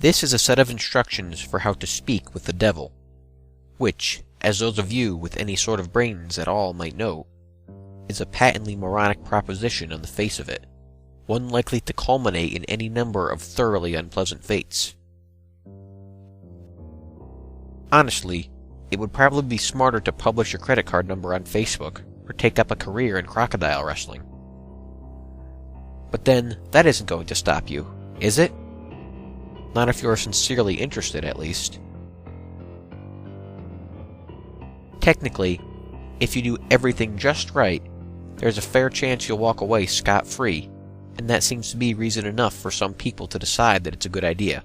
This is a set of instructions for how to speak with the devil, which, as those of you with any sort of brains at all might know, is a patently moronic proposition on the face of it, one likely to culminate in any number of thoroughly unpleasant fates. Honestly, it would probably be smarter to publish your credit card number on Facebook or take up a career in crocodile wrestling. But then, that isn't going to stop you, is it? Not if you're sincerely interested, at least. Technically, if you do everything just right, there's a fair chance you'll walk away scot-free, and that seems to be reason enough for some people to decide that it's a good idea.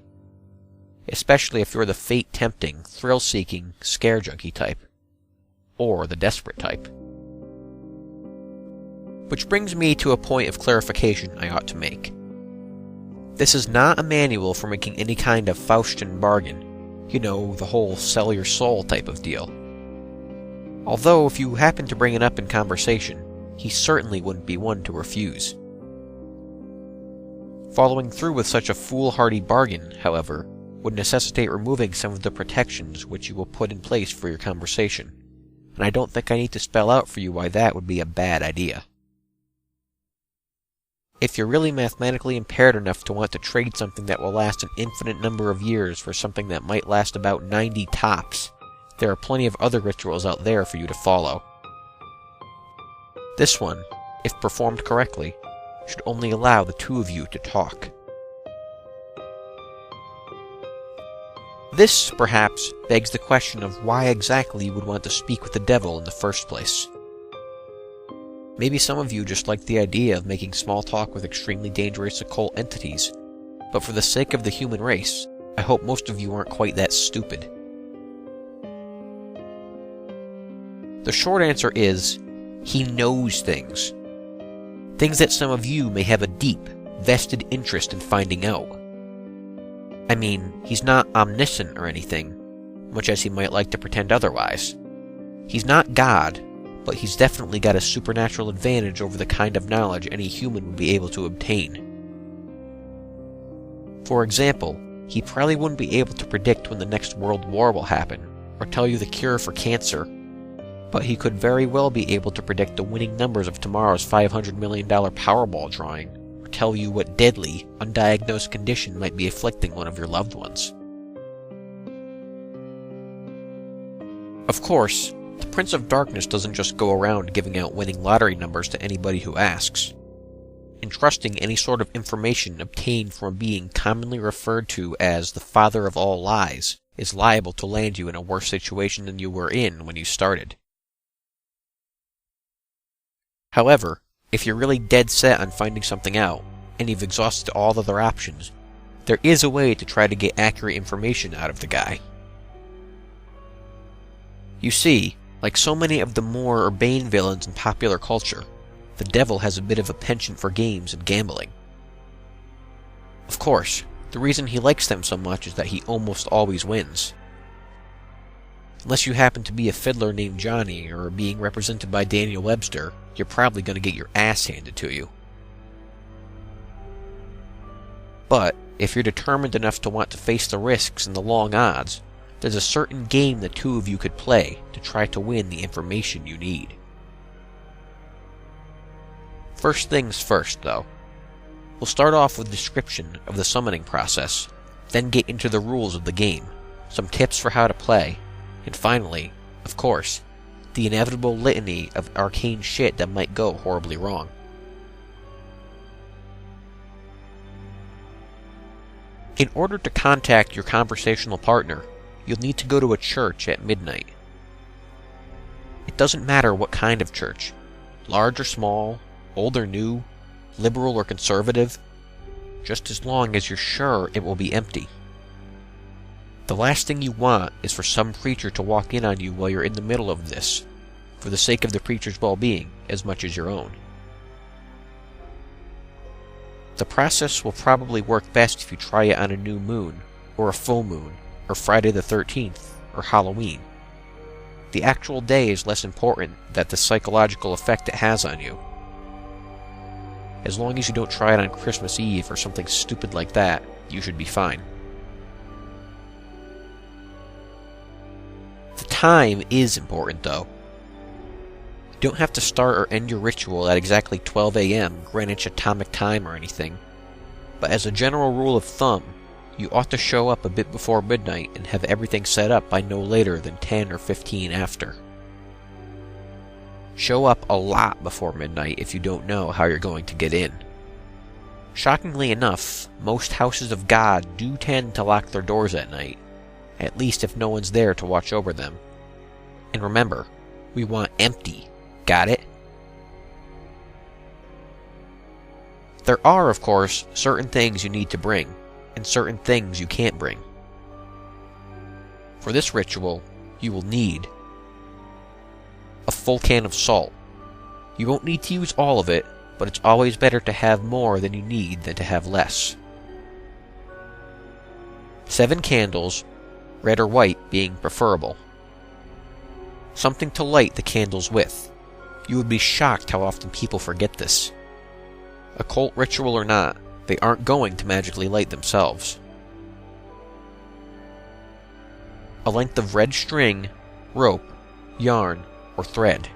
Especially if you're the fate-tempting, thrill-seeking, scare-junkie type. Or the desperate type. Which brings me to a point of clarification I ought to make. This is not a manual for making any kind of Faustian bargain. You know, the whole sell your soul type of deal. Although, if you happen to bring it up in conversation, he certainly wouldn't be one to refuse. Following through with such a foolhardy bargain, however, would necessitate removing some of the protections which you will put in place for your conversation, and I don't think I need to spell out for you why that would be a bad idea. If you're really mathematically impaired enough to want to trade something that will last an infinite number of years for something that might last about 90 tops, there are plenty of other rituals out there for you to follow. This one, if performed correctly, should only allow the two of you to talk. This, perhaps, begs the question of why exactly you would want to speak with the devil in the first place. Maybe some of you just like the idea of making small talk with extremely dangerous occult entities, but for the sake of the human race, I hope most of you aren't quite that stupid. The short answer is, he knows things. Things that some of you may have a deep, vested interest in finding out. I mean, he's not omniscient or anything, much as he might like to pretend otherwise. He's not God, but he's definitely got a supernatural advantage over the kind of knowledge any human would be able to obtain. For example, he probably wouldn't be able to predict when the next world war will happen, or tell you the cure for cancer, but he could very well be able to predict the winning numbers of tomorrow's $500 million Powerball drawing, or tell you what deadly, undiagnosed condition might be afflicting one of your loved ones. Of course, the Prince of Darkness doesn't just go around giving out winning lottery numbers to anybody who asks. Entrusting any sort of information obtained from a being commonly referred to as the Father of all lies is liable to land you in a worse situation than you were in when you started. However, if you're really dead set on finding something out, and you've exhausted all other options, there is a way to try to get accurate information out of the guy. You see, like so many of the more urbane villains in popular culture, the devil has a bit of a penchant for games and gambling. Of course, the reason he likes them so much is that he almost always wins. Unless you happen to be a fiddler named Johnny, or being represented by Daniel Webster, you're probably going to get your ass handed to you. But, if you're determined enough to want to face the risks and the long odds, there's a certain game the two of you could play to try to win the information you need. First things first, though. We'll start off with a description of the summoning process, then get into the rules of the game, some tips for how to play, and finally, of course, the inevitable litany of arcane shit that might go horribly wrong. In order to contact your conversational partner, you'll need to go to a church at midnight. It doesn't matter what kind of church, large or small, old or new, liberal or conservative, just as long as you're sure it will be empty. The last thing you want is for some preacher to walk in on you while you're in the middle of this, for the sake of the preacher's well-being as much as your own. The process will probably work best if you try it on a new moon, or a full moon, or Friday the 13th, or Halloween. The actual day is less important than the psychological effect it has on you. As long as you don't try it on Christmas Eve or something stupid like that, you should be fine. time is important, though. You don't have to start or end your ritual at exactly 12 a.m. Greenwich Atomic Time or anything, but as a general rule of thumb, you ought to show up a bit before midnight and have everything set up by no later than 10 or 15 after. Show up a lot before midnight if you don't know how you're going to get in. Shockingly enough, most houses of God do tend to lock their doors at night, at least if no one's there to watch over them. And remember, we want empty, got it? There are, of course, certain things you need to bring, and certain things you can't bring. For this ritual, you will need a full can of salt. You won't need to use all of it, but it's always better to have more than you need than to have less. 7 candles, red or white being preferable. Something to light the candles with. You would be shocked how often people forget this. Occult ritual or not, they aren't going to magically light themselves. A length of red string, rope, yarn, or thread.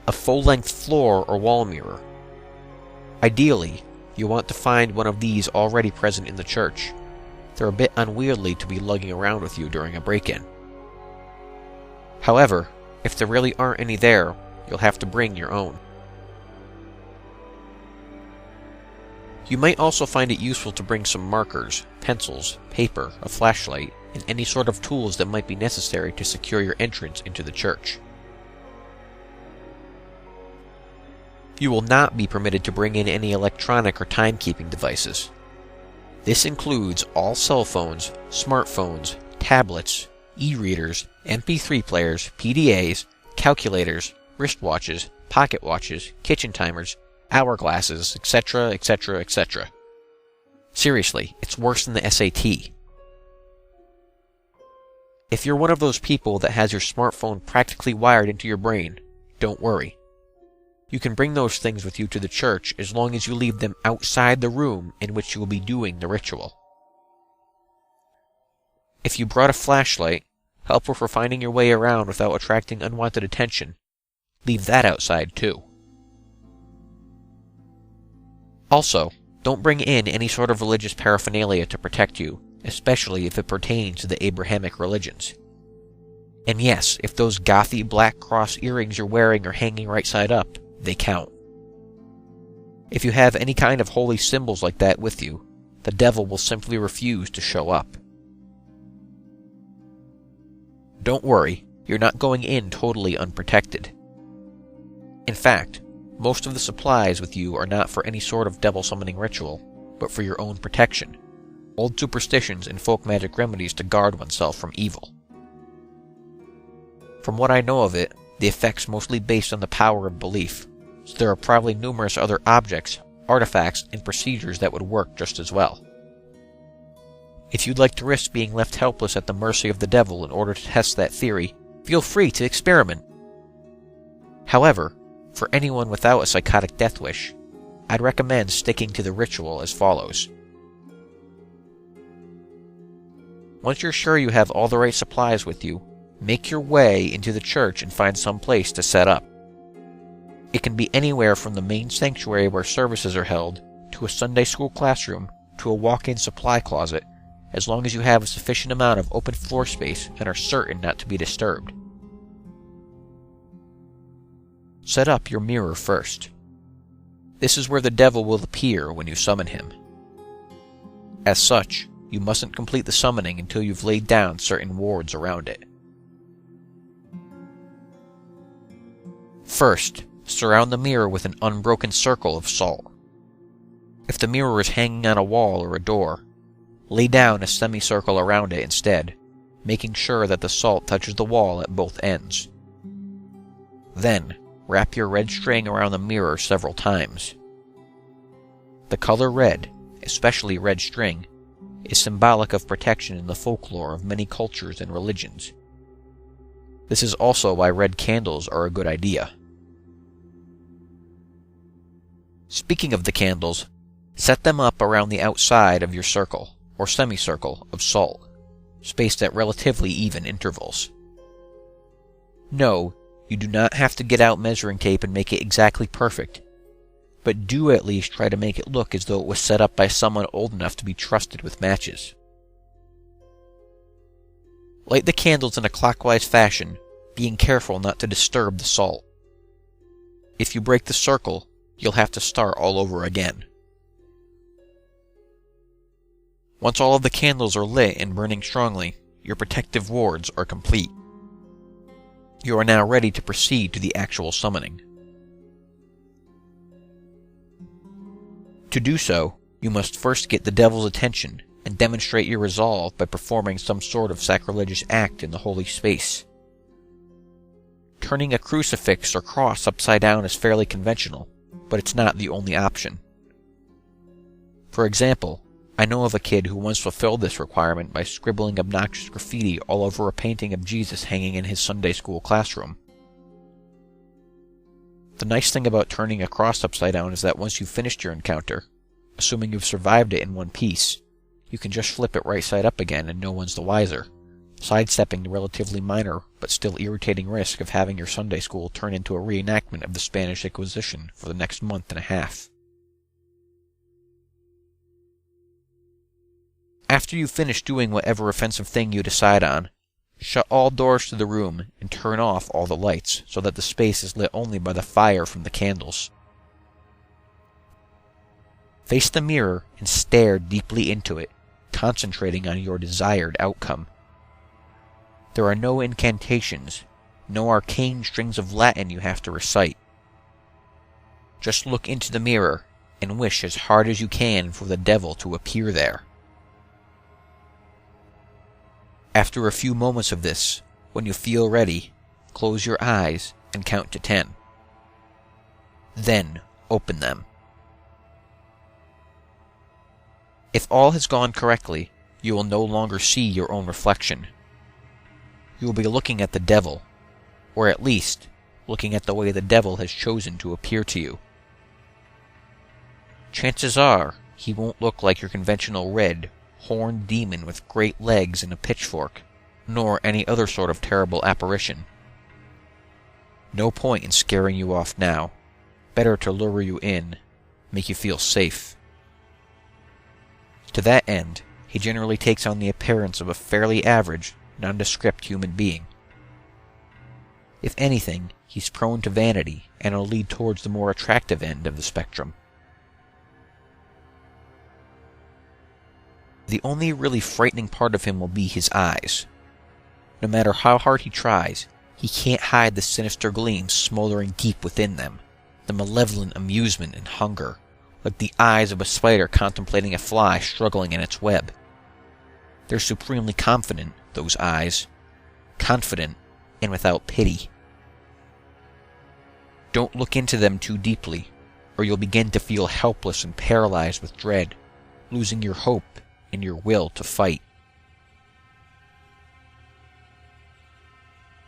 A full-length floor or wall mirror. Ideally, you want to find one of these already present in the church. They're a bit unwieldy to be lugging around with you during a break-in. However, if there really aren't any there, you'll have to bring your own. You might also find it useful to bring some markers, pencils, paper, a flashlight, and any sort of tools that might be necessary to secure your entrance into the church. You will not be permitted to bring in any electronic or timekeeping devices. This includes all cell phones, smartphones, tablets, e-readers, MP3 players, PDAs, calculators, wristwatches, pocket watches, kitchen timers, hourglasses, etc., etc., etc. Seriously, it's worse than the SAT. If you're one of those people that has your smartphone practically wired into your brain, don't worry. You can bring those things with you to the church as long as you leave them outside the room in which you will be doing the ritual. If you brought a flashlight, helpful for finding your way around without attracting unwanted attention, leave that outside too. Also, don't bring in any sort of religious paraphernalia to protect you, especially if it pertains to the Abrahamic religions. And yes, if those gothy black cross earrings you're wearing are hanging right side up, they count. If you have any kind of holy symbols like that with you, the devil will simply refuse to show up. Don't worry, you're not going in totally unprotected. In fact, most of the supplies with you are not for any sort of devil summoning ritual, but for your own protection, old superstitions and folk magic remedies to guard oneself from evil. From what I know of it, the effect's mostly based on the power of belief, so there are probably numerous other objects, artifacts, and procedures that would work just as well. If you'd like to risk being left helpless at the mercy of the devil in order to test that theory, feel free to experiment. However, for anyone without a psychotic death wish, I'd recommend sticking to the ritual as follows. Once you're sure you have all the right supplies with you, make your way into the church and find some place to set up. It can be anywhere from the main sanctuary where services are held, to a Sunday school classroom, to a walk-in supply closet, as long as you have a sufficient amount of open floor space and are certain not to be disturbed. Set up your mirror first. This is where the devil will appear when you summon him. As such, you mustn't complete the summoning until you've laid down certain wards around it. First, surround the mirror with an unbroken circle of salt. If the mirror is hanging on a wall or a door, lay down a semicircle around it instead, making sure that the salt touches the wall at both ends. Then, wrap your red string around the mirror several times. The color red, especially red string, is symbolic of protection in the folklore of many cultures and religions. This is also why red candles are a good idea. Speaking of the candles, set them up around the outside of your circle, or semicircle, of salt. spaced at relatively even intervals. No, you do not have to get out measuring tape and make it exactly perfect, but do at least try to make it look as though it was set up by someone old enough to be trusted with matches. Light the candles in a clockwise fashion, being careful not to disturb the salt. If you break the circle, you'll have to start all over again. Once all of the candles are lit and burning strongly, your protective wards are complete. You are now ready to proceed to the actual summoning. To do so, you must first get the devil's attention and demonstrate your resolve by performing some sort of sacrilegious act in the holy space. Turning a crucifix or cross upside down is fairly conventional, but it's not the only option. For example, I know of a kid who once fulfilled this requirement by scribbling obnoxious graffiti all over a painting of Jesus hanging in his Sunday school classroom. The nice thing about turning a cross upside down is that once you've finished your encounter, assuming you've survived it in one piece, you can just flip it right side up again and no one's the wiser, sidestepping the relatively minor but still irritating risk of having your Sunday school turn into a reenactment of the Spanish Inquisition for the next month and a half. After you've finished doing whatever offensive thing you decide on, shut all doors to the room and turn off all the lights so that the space is lit only by the fire from the candles. Face the mirror and stare deeply into it, concentrating on your desired outcome. There are no incantations, no arcane strings of Latin you have to recite. Just look into the mirror and wish as hard as you can for the devil to appear there. After a few moments of this, when you feel ready, close your eyes and count to 10. Then open them. If all has gone correctly, you will no longer see your own reflection. You will be looking at the devil, or at least, looking at the way the devil has chosen to appear to you. Chances are, he won't look like your conventional red, horned demon with great legs and a pitchfork, nor any other sort of terrible apparition. No point in scaring you off now. Better to lure you in, make you feel safe. To that end, he generally takes on the appearance of a fairly average, nondescript human being. If anything, he's prone to vanity and will lead towards the more attractive end of the spectrum. The only really frightening part of him will be his eyes. No matter how hard he tries, he can't hide the sinister gleam smoldering deep within them, the malevolent amusement and hunger, like the eyes of a spider contemplating a fly struggling in its web. They're supremely confident, those eyes. Confident and without pity. Don't look into them too deeply, or you'll begin to feel helpless and paralyzed with dread, losing your hope and your will to fight.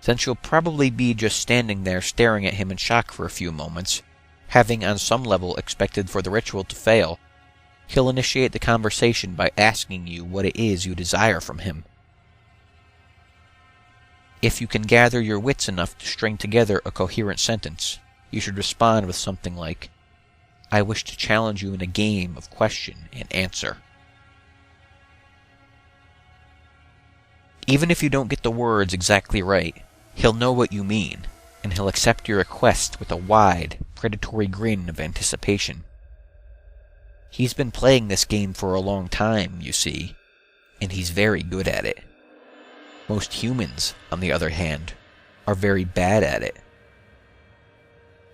Since you'll probably be just standing there staring at him in shock for a few moments, having on some level expected for the ritual to fail, he'll initiate the conversation by asking you what it is you desire from him. If you can gather your wits enough to string together a coherent sentence, you should respond with something like, "I wish to challenge you in a game of question and answer." Even if you don't get the words exactly right, he'll know what you mean, and he'll accept your request with a wide, predatory grin of anticipation. He's been playing this game for a long time, you see, and he's very good at it. Most humans, on the other hand, are very bad at it.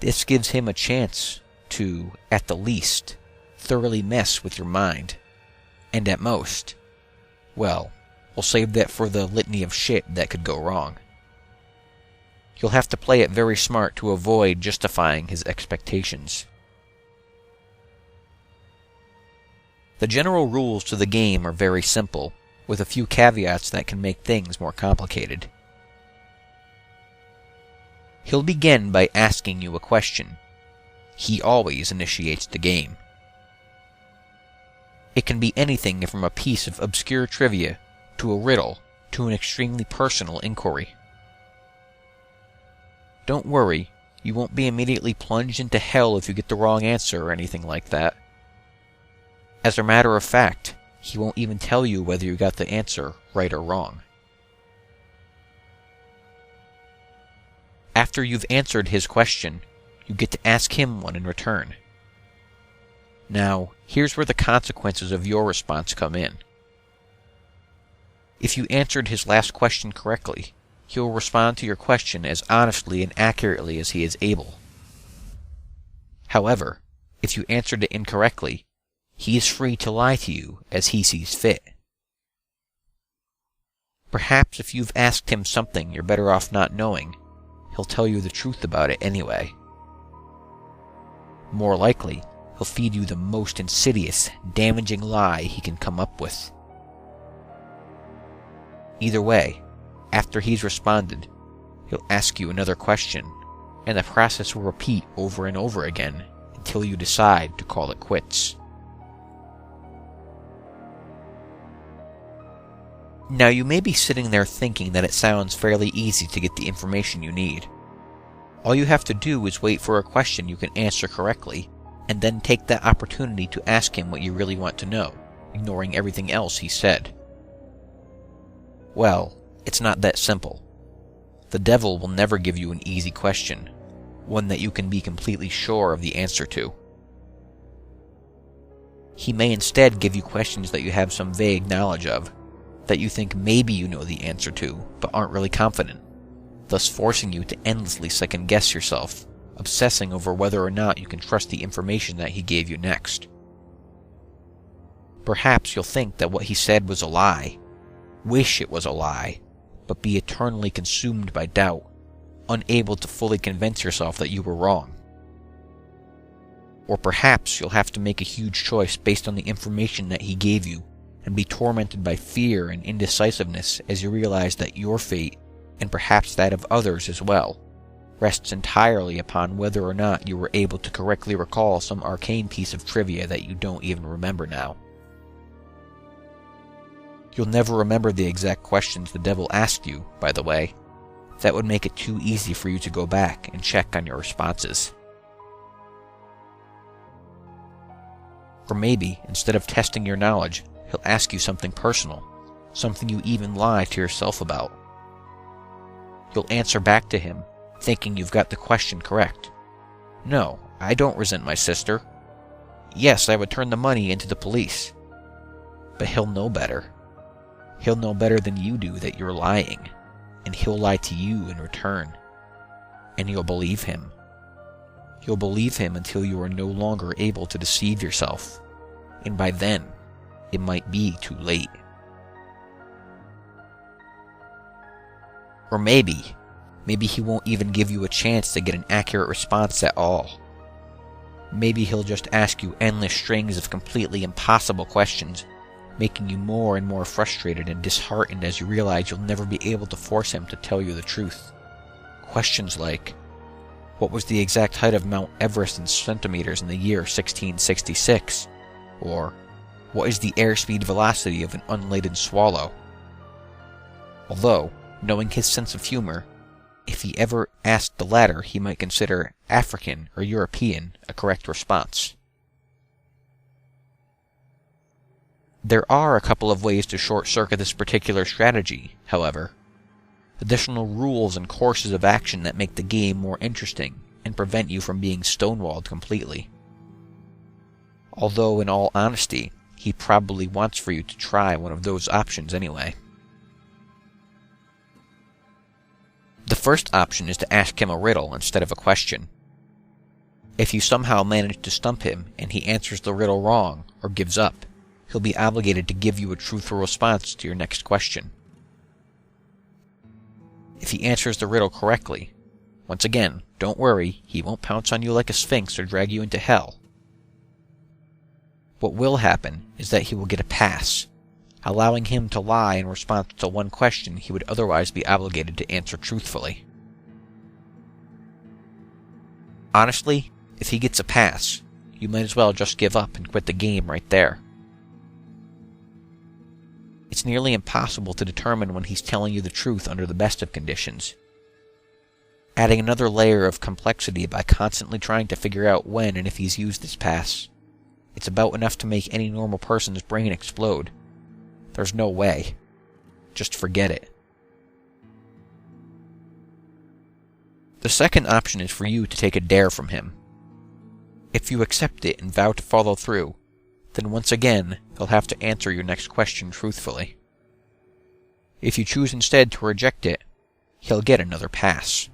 This gives him a chance to, at the least, thoroughly mess with your mind, and at most, well, we'll save that for the litany of shit that could go wrong. You'll have to play it very smart to avoid justifying his expectations. The general rules to the game are very simple, with a few caveats that can make things more complicated. He'll begin by asking you a question. He always initiates the game. It can be anything from a piece of obscure trivia to a riddle to an extremely personal inquiry. Don't worry, you won't be immediately plunged into hell if you get the wrong answer or anything like that. As a matter of fact, he won't even tell you whether you got the answer right or wrong. After you've answered his question, you get to ask him one in return. Now, here's where the consequences of your response come in. If you answered his last question correctly, he will respond to your question as honestly and accurately as he is able. However, if you answered it incorrectly, he is free to lie to you as he sees fit. Perhaps if you've asked him something you're better off not knowing, he'll tell you the truth about it anyway. More likely, he'll feed you the most insidious, damaging lie he can come up with. Either way, after he's responded, he'll ask you another question, and the process will repeat over and over again until you decide to call it quits. Now you may be sitting there thinking that it sounds fairly easy to get the information you need. All you have to do is wait for a question you can answer correctly, and then take that opportunity to ask him what you really want to know, ignoring everything else he said. Well, it's not that simple. The devil will never give you an easy question, one that you can be completely sure of the answer to. He may instead give you questions that you have some vague knowledge of, that you think maybe you know the answer to, but aren't really confident, thus forcing you to endlessly second-guess yourself, obsessing over whether or not you can trust the information that he gave you next. Perhaps you'll think that what he said was a lie, wish it was a lie, but be eternally consumed by doubt, unable to fully convince yourself that you were wrong. Or perhaps you'll have to make a huge choice based on the information that he gave you, and be tormented by fear and indecisiveness as you realize that your fate, and perhaps that of others as well, rests entirely upon whether or not you were able to correctly recall some arcane piece of trivia that you don't even remember now. You'll never remember the exact questions the devil asked you, by the way. That would make it too easy for you to go back and check on your responses. Or maybe, instead of testing your knowledge, he'll ask you something personal, something you even lie to yourself about. You'll answer back to him, thinking you've got the question correct. No, I don't resent my sister. Yes, I would turn the money into the police. But he'll know better. He'll know better than you do that you're lying, and he'll lie to you in return. And you'll believe him. You'll believe him until you are no longer able to deceive yourself, and by then, it might be too late. Or maybe he won't even give you a chance to get an accurate response at all. Maybe he'll just ask you endless strings of completely impossible questions, making you more and more frustrated and disheartened as you realize you'll never be able to force him to tell you the truth. Questions like, what was the exact height of Mount Everest in centimeters in the year 1666? Or, what is the airspeed velocity of an unladen swallow? Although, knowing his sense of humor, if he ever asked the latter, he might consider African or European a correct response. There are a couple of ways to short-circuit this particular strategy, however. Additional rules and courses of action that make the game more interesting and prevent you from being stonewalled completely. Although, in all honesty, he probably wants for you to try one of those options anyway. The first option is to ask him a riddle instead of a question. If you somehow manage to stump him and he answers the riddle wrong or gives up, he'll be obligated to give you a truthful response to your next question. If he answers the riddle correctly, once again, don't worry, he won't pounce on you like a sphinx or drag you into hell. What will happen is that he will get a pass, allowing him to lie in response to one question he would otherwise be obligated to answer truthfully. Honestly, if he gets a pass, you might as well just give up and quit the game right there. It's nearly impossible to determine when he's telling you the truth under the best of conditions. Adding another layer of complexity by constantly trying to figure out when and if he's used this pass, it's about enough to make any normal person's brain explode. There's no way. Just forget it. The second option is for you to take a dare from him. If you accept it and vow to follow through, then once again, he'll have to answer your next question truthfully. If you choose instead to reject it, he'll get another pass.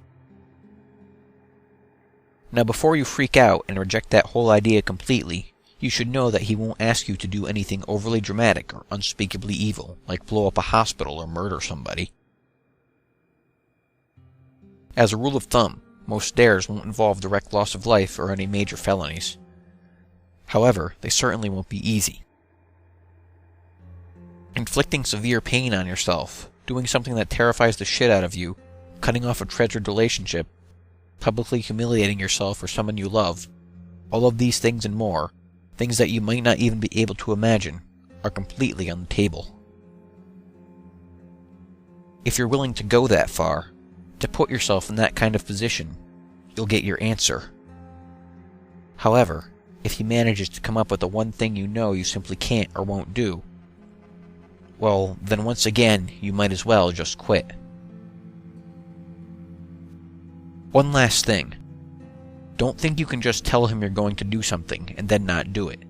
Now before you freak out and reject that whole idea completely, you should know that he won't ask you to do anything overly dramatic or unspeakably evil, like blow up a hospital or murder somebody. As a rule of thumb, most dares won't involve direct loss of life or any major felonies. However, they certainly won't be easy. Inflicting severe pain on yourself, doing something that terrifies the shit out of you, cutting off a treasured relationship, publicly humiliating yourself or someone you love, all of these things and more, things that you might not even be able to imagine, are completely on the table. If you're willing to go that far, to put yourself in that kind of position, you'll get your answer. However, if he manages to come up with the one thing you know you simply can't or won't do, well, then once again, you might as well just quit. One last thing. Don't think you can just tell him you're going to do something and then not do it.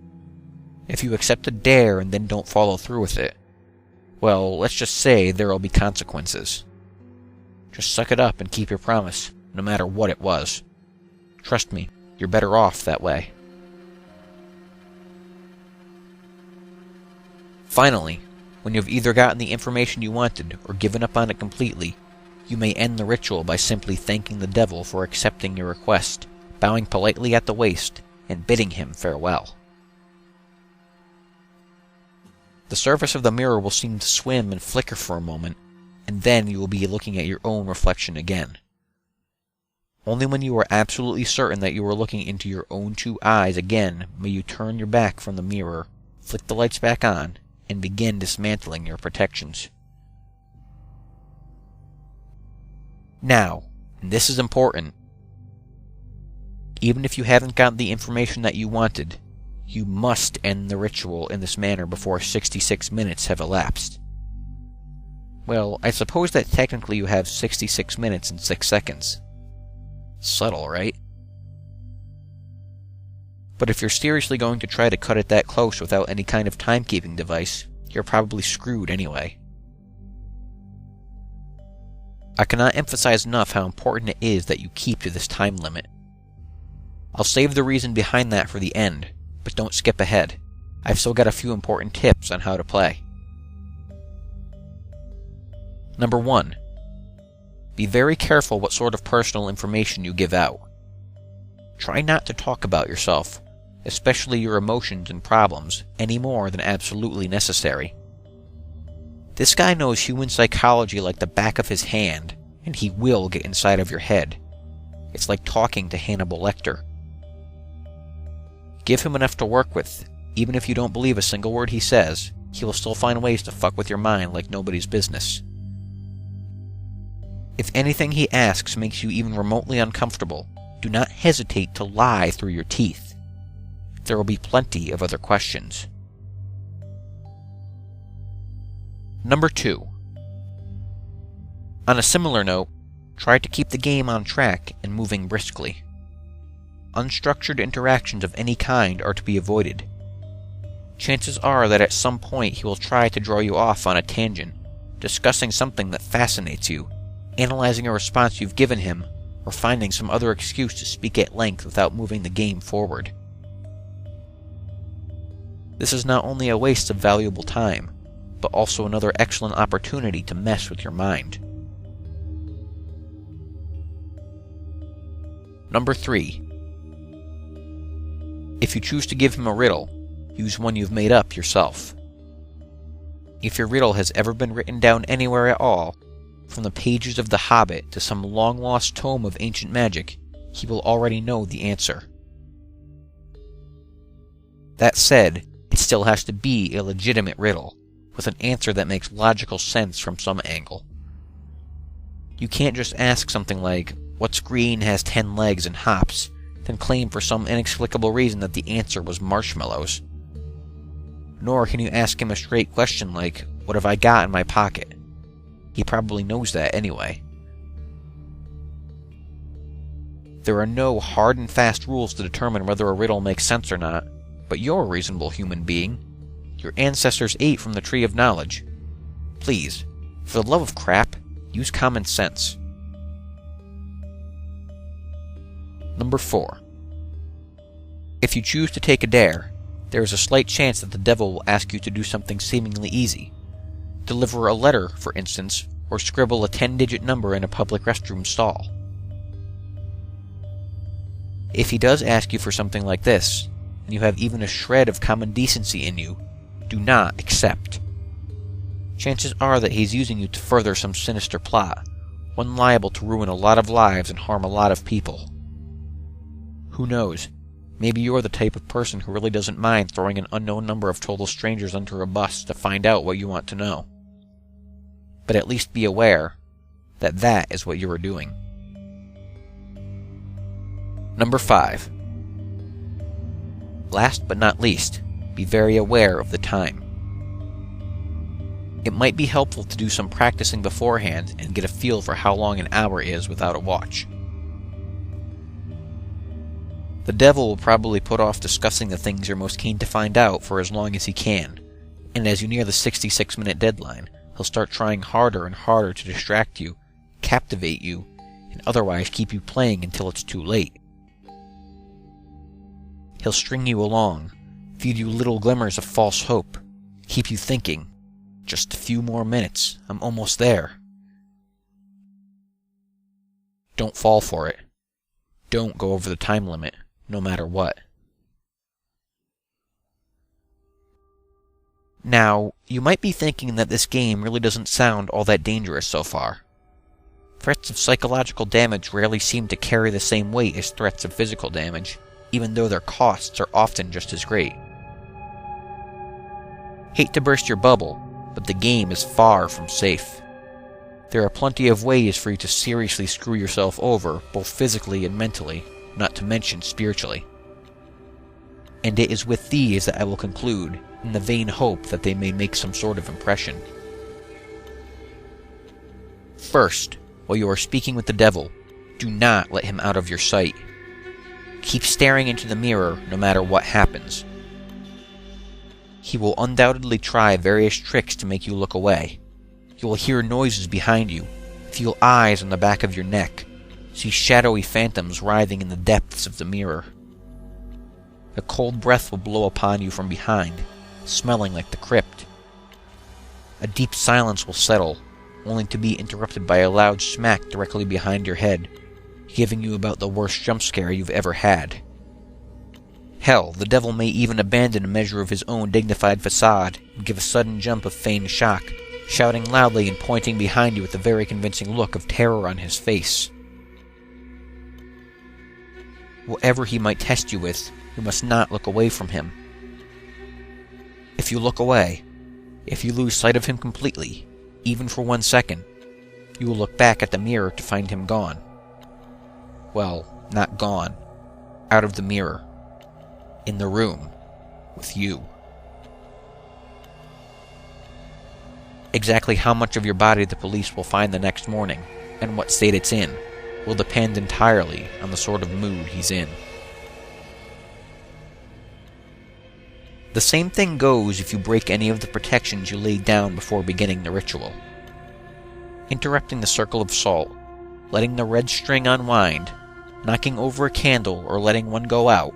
If you accept a dare and then don't follow through with it, well, let's just say there'll be consequences. Just suck it up and keep your promise, no matter what it was. Trust me, you're better off that way. Finally, when you've either gotten the information you wanted or given up on it completely, you may end the ritual by simply thanking the devil for accepting your request, bowing politely at the waist, and bidding him farewell. The surface of the mirror will seem to swim and flicker for a moment, and then you will be looking at your own reflection again. Only when you are absolutely certain that you are looking into your own two eyes again may you turn your back from the mirror, flick the lights back on, and begin dismantling your protections. Now, and this is important, even if you haven't gotten the information that you wanted, you must end the ritual in this manner before 66 minutes have elapsed. Well, I suppose that technically you have 66 minutes and 6 seconds. Subtle, right? But if you're seriously going to try to cut it that close without any kind of timekeeping device, you're probably screwed anyway. I cannot emphasize enough how important it is that you keep to this time limit. I'll save the reason behind that for the end, but don't skip ahead. I've still got a few important tips on how to play. Number 1. Be very careful what sort of personal information you give out. Try not to talk about yourself, especially your emotions and problems, any more than absolutely necessary. This guy knows human psychology like the back of his hand, and he will get inside of your head. It's like talking to Hannibal Lecter. Give him enough to work with. Even if you don't believe a single word he says, he will still find ways to fuck with your mind like nobody's business. If anything he asks makes you even remotely uncomfortable, do not hesitate to lie through your teeth. There will be plenty of other questions. Number 2. On a similar note, try to keep the game on track and moving briskly. Unstructured interactions of any kind are to be avoided. Chances are that at some point he will try to draw you off on a tangent, discussing something that fascinates you, analyzing a response you've given him, or finding some other excuse to speak at length without moving the game forward. This is not only a waste of valuable time, but also another excellent opportunity to mess with your mind. Number 3. If you choose to give him a riddle, use one you've made up yourself. If your riddle has ever been written down anywhere at all, from the pages of The Hobbit to some long-lost tome of ancient magic, he will already know the answer. That said, it still has to be a legitimate riddle, with an answer that makes logical sense from some angle. You can't just ask something like, "What's green, has 10 legs, and hops," then claim for some inexplicable reason that the answer was marshmallows. Nor can you ask him a straight question like, "What have I got in my pocket?" He probably knows that anyway. There are no hard and fast rules to determine whether a riddle makes sense or not, but you're a reasonable human being. Your ancestors ate from the tree of knowledge. Please, for the love of crap, use common sense. Number 4. If you choose to take a dare, there is a slight chance that the devil will ask you to do something seemingly easy. Deliver a letter, for instance, or scribble a 10-digit number in a public restroom stall. If he does ask you for something like this, and you have even a shred of common decency in you, do not accept. Chances are that he's using you to further some sinister plot, one liable to ruin a lot of lives and harm a lot of people. Who knows? Maybe you're the type of person who really doesn't mind throwing an unknown number of total strangers under a bus to find out what you want to know. But at least be aware that that is what you are doing. Number 5. Last but not least, be very aware of the time. It might be helpful to do some practicing beforehand and get a feel for how long an hour is without a watch. The devil will probably put off discussing the things you're most keen to find out for as long as he can, and as you near the 66-minute deadline, he'll start trying harder and harder to distract you, captivate you, and otherwise keep you playing until it's too late. He'll string you along, feed you little glimmers of false hope, keep you thinking, "Just a few more minutes, I'm almost there." Don't fall for it. Don't go over the time limit, no matter what. Now, you might be thinking that this game really doesn't sound all that dangerous so far. Threats of psychological damage rarely seem to carry the same weight as threats of physical damage, even though their costs are often just as great. Hate to burst your bubble, but the game is far from safe. There are plenty of ways for you to seriously screw yourself over, both physically and mentally, not to mention spiritually. And it is with these that I will conclude, in the vain hope that they may make some sort of impression. First, while you are speaking with the devil, do not let him out of your sight. Keep staring into the mirror no matter what happens. He will undoubtedly try various tricks to make you look away. You will hear noises behind you, feel eyes on the back of your neck, see shadowy phantoms writhing in the depths of the mirror. A cold breath will blow upon you from behind, smelling like the crypt. A deep silence will settle, only to be interrupted by a loud smack directly behind your head, giving you about the worst jump scare you've ever had. Hell, the devil may even abandon a measure of his own dignified facade and give a sudden jump of feigned shock, shouting loudly and pointing behind you with a very convincing look of terror on his face. Whatever he might test you with, you must not look away from him. If you look away, if you lose sight of him completely, even for 1 second, you will look back at the mirror to find him gone. Well, not gone. Out of the mirror. In the room. With you. Exactly how much of your body the police will find the next morning, and what state it's in, will depend entirely on the sort of mood he's in. The same thing goes if you break any of the protections you laid down before beginning the ritual. Interrupting the circle of salt, letting the red string unwind, knocking over a candle or letting one go out,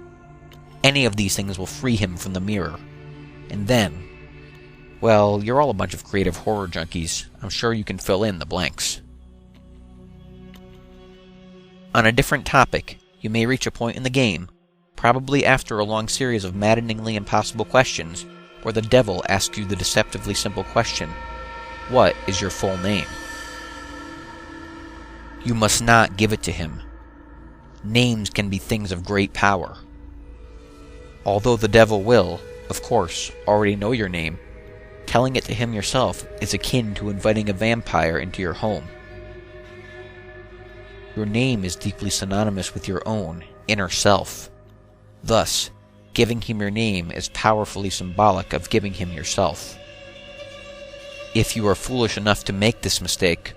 any of these things will free him from the mirror. And then, well, you're all a bunch of creative horror junkies. I'm sure you can fill in the blanks. On a different topic, you may reach a point in the game, probably after a long series of maddeningly impossible questions, where the devil asks you the deceptively simple question, "What is your full name?" You must not give it to him. Names can be things of great power. Although the devil will, of course, already know your name, Telling it to him yourself is akin to inviting a vampire into your home. Your name is deeply synonymous with your own inner self. Thus, giving him your name is powerfully symbolic of giving him yourself. If you are foolish enough to make this mistake,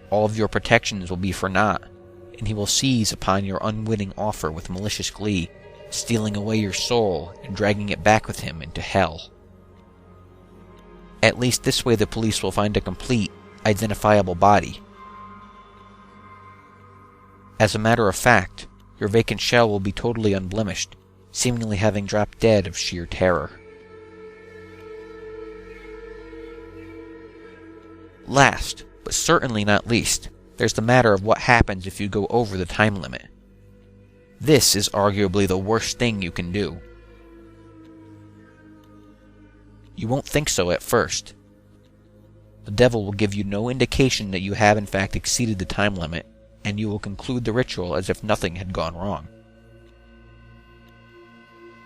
all of your protections will be for naught, and he will seize upon your unwitting offer with malicious glee, stealing away your soul and dragging it back with him into hell. At least this way the police will find a complete, identifiable body. As a matter of fact, your vacant shell will be totally unblemished, seemingly having dropped dead of sheer terror. Last, but certainly not least, there's the matter of what happens if you go over the time limit. This is arguably the worst thing you can do. You won't think so at first. The devil will give you no indication that you have in fact exceeded the time limit, and you will conclude the ritual as if nothing had gone wrong.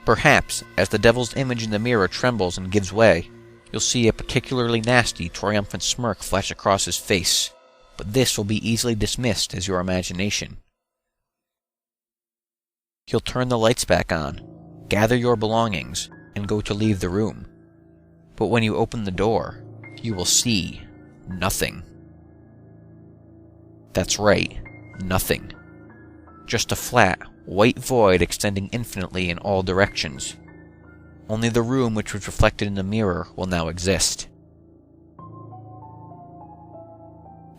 Perhaps, as the devil's image in the mirror trembles and gives way, you'll see a particularly nasty, triumphant smirk flash across his face, but this will be easily dismissed as your imagination. He'll turn the lights back on, gather your belongings, and go to leave the room. But when you open the door, you will see nothing. That's right, nothing. Just a flat, white void extending infinitely in all directions. Only the room which was reflected in the mirror will now exist.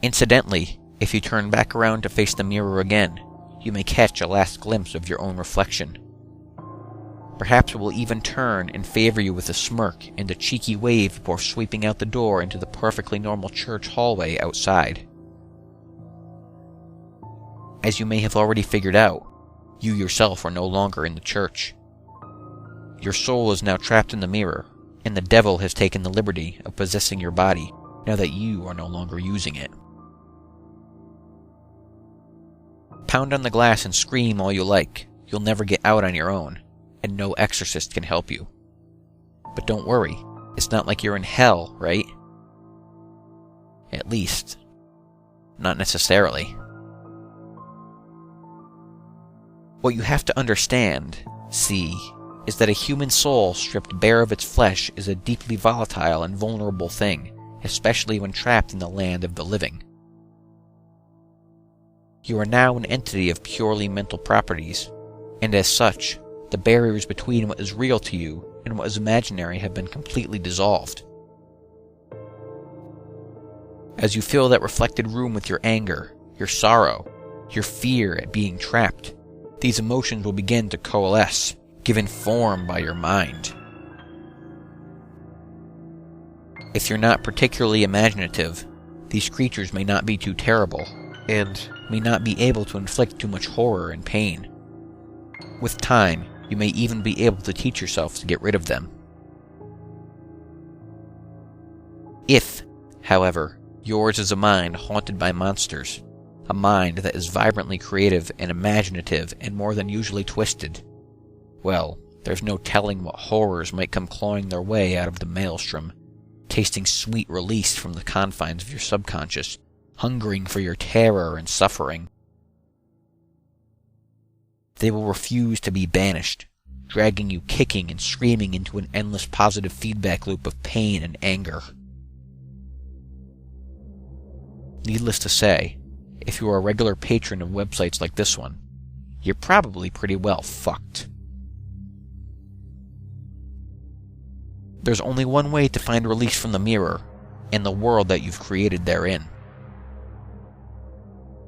Incidentally, if you turn back around to face the mirror again, you may catch a last glimpse of your own reflection. Perhaps it will even turn and favor you with a smirk and a cheeky wave before sweeping out the door into the perfectly normal church hallway outside. As you may have already figured out, you yourself are no longer in the church. Your soul is now trapped in the mirror, and the devil has taken the liberty of possessing your body now that you are no longer using it. Pound on the glass and scream all you like, you'll never get out on your own, and no exorcist can help you. But don't worry, it's not like you're in hell, right? At least, not necessarily. What you have to understand, see, is that a human soul stripped bare of its flesh is a deeply volatile and vulnerable thing, especially when trapped in the land of the living. You are now an entity of purely mental properties, and as such, the barriers between what is real to you and what is imaginary have been completely dissolved. As you fill that reflected room with your anger, your sorrow, your fear at being trapped, these emotions will begin to coalesce, given form by your mind. If you're not particularly imaginative, these creatures may not be too terrible, and may not be able to inflict too much horror and pain. With time, you may even be able to teach yourself to get rid of them. If, however, yours is a mind haunted by monsters, a mind that is vibrantly creative and imaginative and more than usually twisted, well, there's no telling what horrors might come clawing their way out of the maelstrom, tasting sweet release from the confines of your subconscious, hungering for your terror and suffering. They will refuse to be banished, dragging you kicking and screaming into an endless positive feedback loop of pain and anger. Needless to say, if you are a regular patron of websites like this one, you're probably pretty well fucked. There's only one way to find release from the mirror, and the world that you've created therein.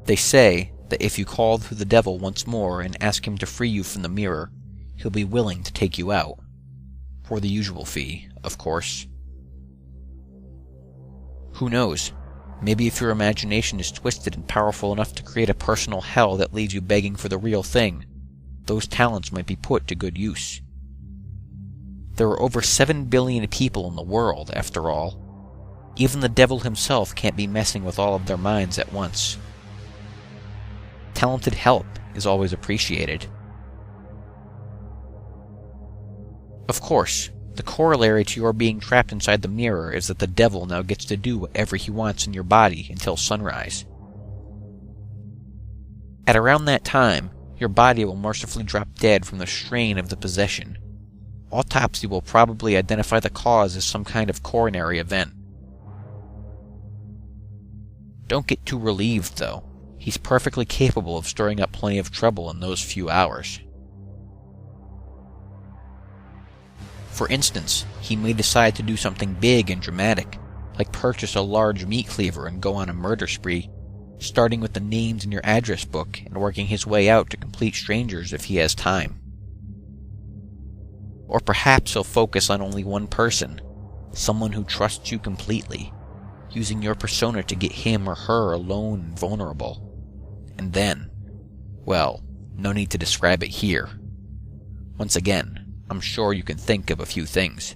They say that if you call to the devil once more and ask him to free you from the mirror, he'll be willing to take you out. For the usual fee, of course. Who knows? Maybe if your imagination is twisted and powerful enough to create a personal hell that leaves you begging for the real thing, those talents might be put to good use. There are over 7 billion people in the world, after all. Even the devil himself can't be messing with all of their minds at once. Talented help is always appreciated. Of course, The corollary to your being trapped inside the mirror is that the devil now gets to do whatever he wants in your body until sunrise. At around that time, your body will mercifully drop dead from the strain of the possession. Autopsy will probably identify the cause as some kind of coronary event. Don't get too relieved, though. He's perfectly capable of stirring up plenty of trouble in those few hours. For instance, he may decide to do something big and dramatic, like purchase a large meat cleaver and go on a murder spree, starting with the names in your address book and working his way out to complete strangers if he has time. Or perhaps he'll focus on only one person, someone who trusts you completely, using your persona to get him or her alone and vulnerable. And then, well, no need to describe it here. Once again, I'm sure you can think of a few things.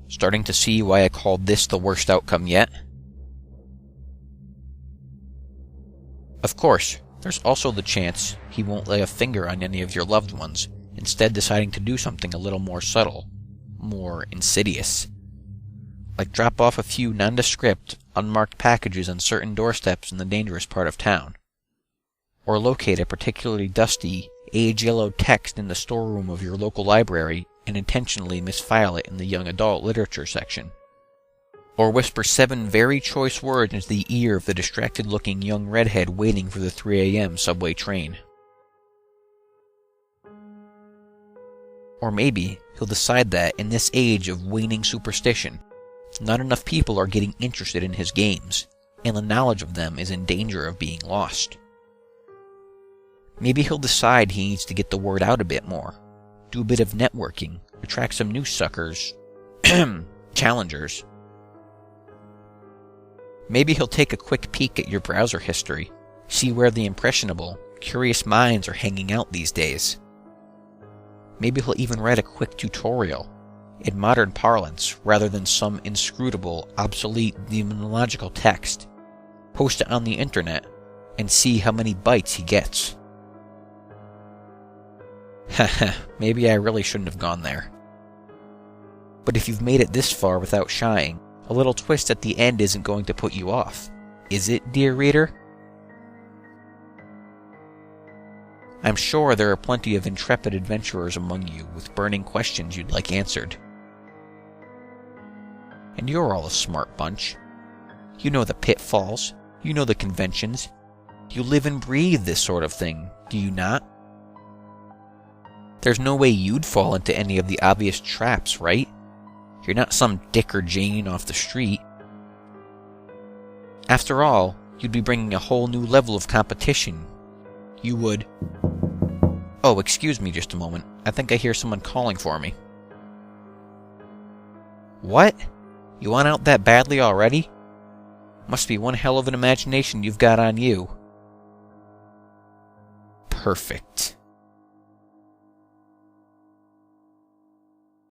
Starting to see why I called this the worst outcome yet? Of course, there's also the chance he won't lay a finger on any of your loved ones, instead deciding to do something a little more subtle, more insidious. Like drop off a few nondescript, unmarked packages on certain doorsteps in the dangerous part of town. Or locate a particularly dusty, age-yellowed text in the storeroom of your local library and intentionally misfile it in the young adult literature section. Or whisper 7 very choice words into the ear of the distracted-looking young redhead waiting for the 3 a.m. subway train. Or maybe he'll decide that, in this age of waning superstition, not enough people are getting interested in his games, and the knowledge of them is in danger of being lost. Maybe he'll decide he needs to get the word out a bit more, do a bit of networking, attract some new suckers, challengers. Maybe he'll take a quick peek at your browser history, see where the impressionable, curious minds are hanging out these days. Maybe he'll even write a quick tutorial, in modern parlance rather than some inscrutable, obsolete demonological text, post it on the internet, and see how many bites he gets. Haha, maybe I really shouldn't have gone there. But if you've made it this far without shying, a little twist at the end isn't going to put you off, is it, dear reader? I'm sure there are plenty of intrepid adventurers among you with burning questions you'd like answered. And you're all a smart bunch. You know the pitfalls, you know the conventions. You live and breathe this sort of thing, do you not? There's no way you'd fall into any of the obvious traps, right? You're not some Dick or Jane off the street. After all, you'd be bringing a whole new level of competition. You would... Oh, excuse me just a moment. I think I hear someone calling for me. What? You want out that badly already? Must be one hell of an imagination you've got on you. Perfect.